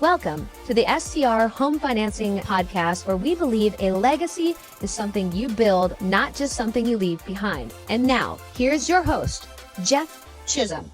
Welcome to the STR Home Financing Podcast, where we believe a legacy is something you build, not just something you leave behind. And now, here's your host, Jeff Chisum.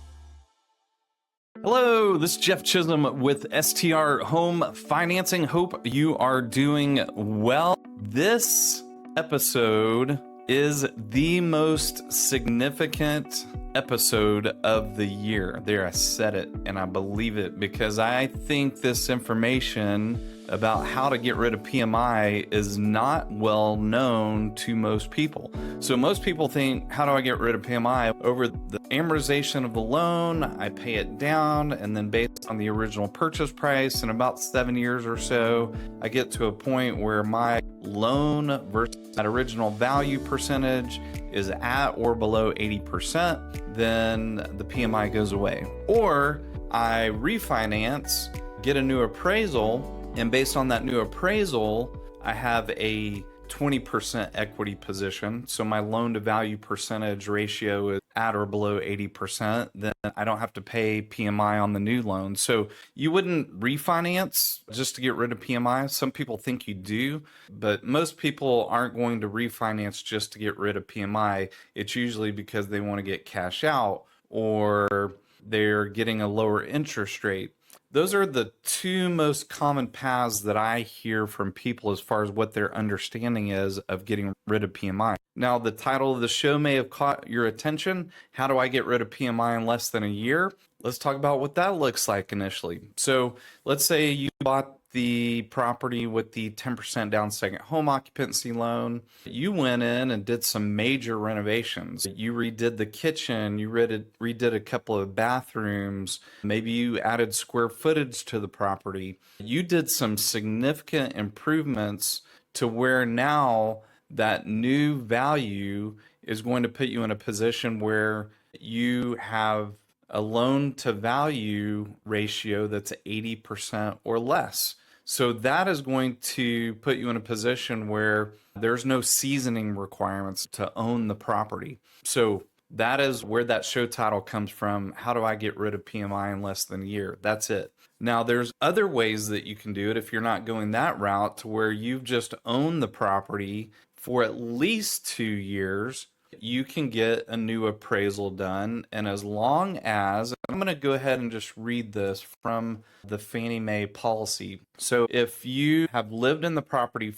Hello, this is Jeff Chisum with STR Home Financing. Hope you are doing well. This episode is the most significant episode of the year. There, I said it, and I believe it, because I think this information about how to get rid of PMI is not well known to most people. So most people think, how do I get rid of PMI? Over the amortization of the loan, I pay it down, and then based on the original purchase price, in about 7 years or so, I get to a point where my loan versus that original value percentage is at or below 80%, then the PMI goes away. Or I refinance, get a new appraisal, and based on that new appraisal, I have a 20% equity position. So my loan to value percentage ratio is at or below 80%. Then I don't have to pay PMI on the new loan. So you wouldn't refinance just to get rid of PMI. Some people think you do, but most people aren't going to refinance just to get rid of PMI. It's usually because they want to get cash out or they're getting a lower interest rate. Those are the two most common paths that I hear from people as far as what their understanding is of getting rid of PMI. Now, the title of the show may have caught your attention. How do I get rid of PMI in less than a year? Let's talk about what that looks like initially. So let's say you bought the property with the 10% down second home occupancy loan. You went in and did some major renovations. You redid the kitchen, you redid a couple of bathrooms, maybe you added square footage to the property. You did some significant improvements to where now that new value is going to put you in a position where you have a loan to value ratio that's 80% or less. So that is going to put you in a position where there's no seasoning requirements to own the property. So that is where that show title comes from. How do I get rid of PMI in less than a year? That's it. Now, there's other ways that you can do it if you're not going that route, to where you've just owned the property for at least 2 years. You can get a new appraisal done, and as long as, I'm going to go ahead and just read this from the Fannie Mae policy. So if you have lived in the property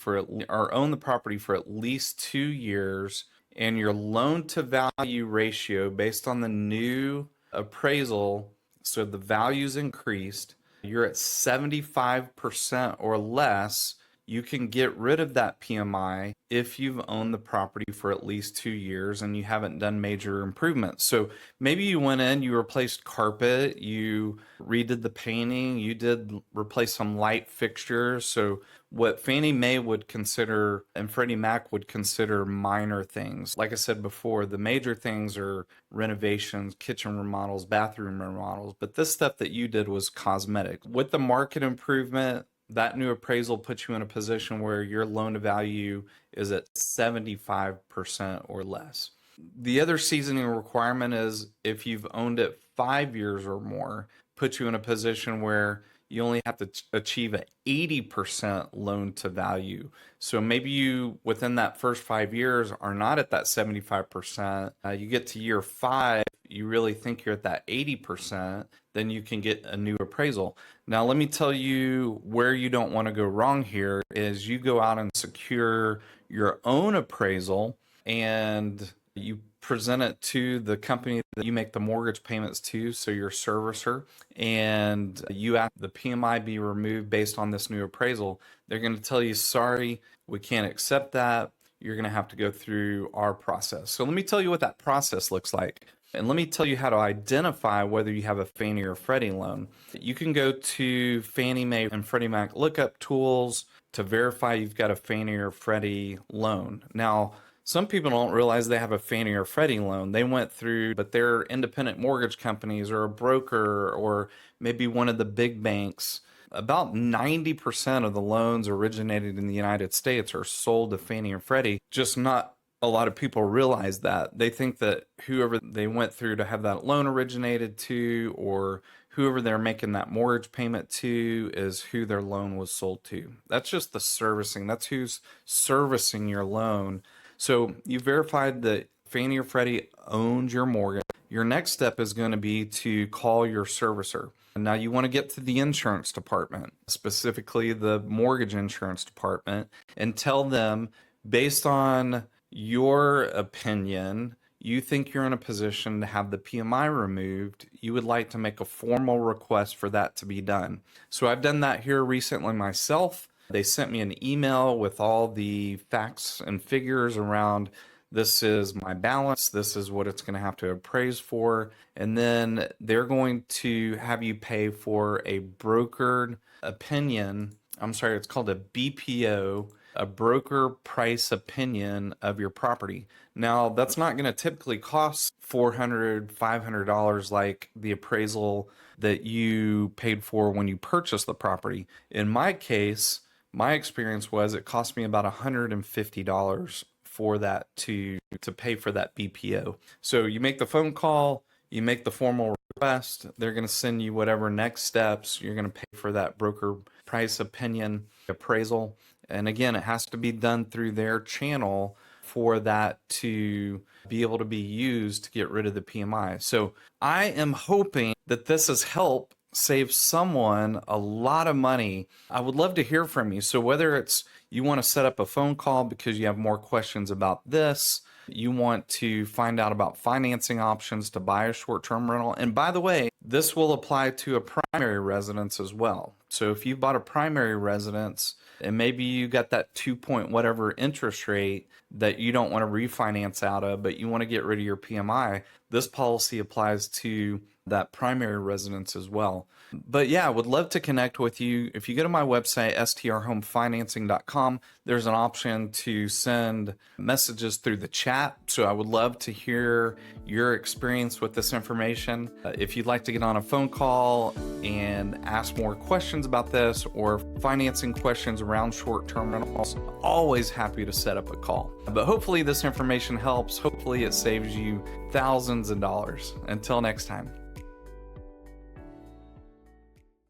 or own the property for at least 2 years, and your loan to value ratio based on the new appraisal, so the value's increased, you're at 75% or less, you can get rid of that PMI if you've owned the property for at least 2 years and you haven't done major improvements. So maybe you went in, you replaced carpet, you redid the painting, you did replace some light fixtures. So what Fannie Mae would consider and Freddie Mac would consider minor things. Like I said before, the major things are renovations, kitchen remodels, bathroom remodels. But this stuff that you did was cosmetic. With the market improvement, that new appraisal puts you in a position where your loan to value is at 75% or less. The other seasoning requirement is if you've owned it 5 years or more, puts you in a position where you only have to achieve an 80% loan to value. So maybe you, within that first 5 years, are not at that 75%. You get to year 5, you really think you're at that 80%, then you can get a new appraisal. Now, let me tell you where you don't want to go wrong here is you go out and secure your own appraisal and you present it to the company that you make the mortgage payments to, so your servicer, and you ask the PMI be removed based on this new appraisal. They're going to tell you, sorry, we can't accept that. You're going to have to go through our process. So let me tell you what that process looks like. And let me tell you how to identify whether you have a Fannie or Freddie loan. You can go to Fannie Mae and Freddie Mac lookup tools to verify you've got a Fannie or Freddie loan. Now, some people don't realize they have a Fannie or Freddie loan. They went through, but they're independent mortgage companies or a broker or maybe one of the big banks. About 90% of the loans originated in the United States are sold to Fannie or Freddie, just not a lot of people realize that. They think that whoever they went through to have that loan originated to, or whoever they're making that mortgage payment to is who their loan was sold to. That's just the servicing. That's who's servicing your loan. So you verified that Fannie or Freddie owns your mortgage. Your next step is going to be to call your servicer. Now you want to get to the insurance department, specifically the mortgage insurance department, and tell them, based on your opinion, you think you're in a position to have the PMI removed, you would like to make a formal request for that to be done. So I've done that here recently myself. They sent me an email with all the facts and figures around this is my balance, this is what it's going to have to appraise for, and then they're going to have you pay for a brokered opinion. I'm sorry, it's called a BPO, a broker price opinion of your property. Now, that's not going to typically cost $400, $500 like the appraisal that you paid for when you purchased the property. In my case, my experience was it cost me about $150 for that to pay for that BPO. So you make the phone call, you make the formal request, they're going to send you whatever next steps. You're going to pay for that broker price opinion appraisal. And again, it has to be done through their channel for that to be able to be used to get rid of the PMI. So I am hoping that this has helped save someone a lot of money. I would love to hear from you. So whether it's you want to set up a phone call because you have more questions about this, you want to find out about financing options to buy a short-term rental. And by the way, this will apply to a primary residence as well. So if you bought a primary residence and maybe you got that 2 point whatever interest rate that you don't want to refinance out of, but you want to get rid of your PMI, this policy applies to that primary residence as well. But yeah, I would love to connect with you. If you go to my website, strhomefinancing.com, there's an option to send messages through the chat. So I would love to hear your experience with this information. If you'd like to get on a phone call and ask more questions about this or financing questions around short-term rentals, always happy to set up a call. But hopefully this information helps. Hopefully it saves you thousands of dollars. Until next time.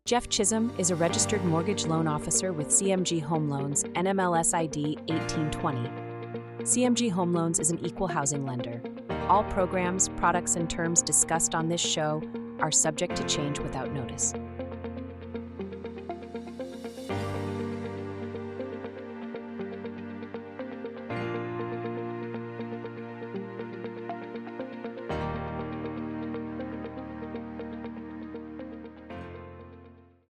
Jeff Chisum is a registered mortgage loan officer with CMG Home Loans, NMLS ID 1820. CMG Home Loans is an equal housing lender. All programs, products, and terms discussed on this show are subject to change without notice.